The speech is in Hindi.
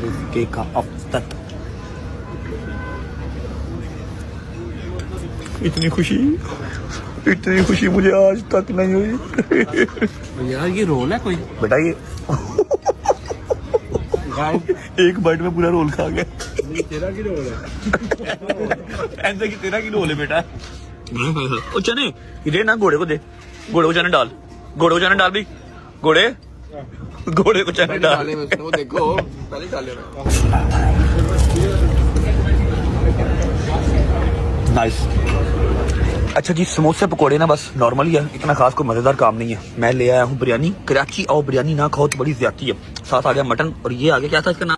रिज़्क़े का अफ़्तत। इतनी खुशी मुझे आज तक नहीं हुई। यार ये रोल है कोई बेटा ये एक बाइट में पूरा रोल खा गया। तेरा की रोल है ऐसे कि तेरा की रोल है बेटा। ओ चने ये ना घोड़े को दे, घोड़े को चने डाल, घोड़े को चने डाल भी, घोड़े को चने डाल। वो देखो पहले डाले नाइस। अच्छा जी, समोसे पकोड़े ना बस नॉर्मल ही है, इतना खास कोई मजेदार काम नहीं है। मैं ले आया हूँ बिरयानी। कराची आओ बिरयानी ना खाओ तो बड़ी ज्यादती है। साथ आ गया मटन और ये आ गया क्या था इसका नाम?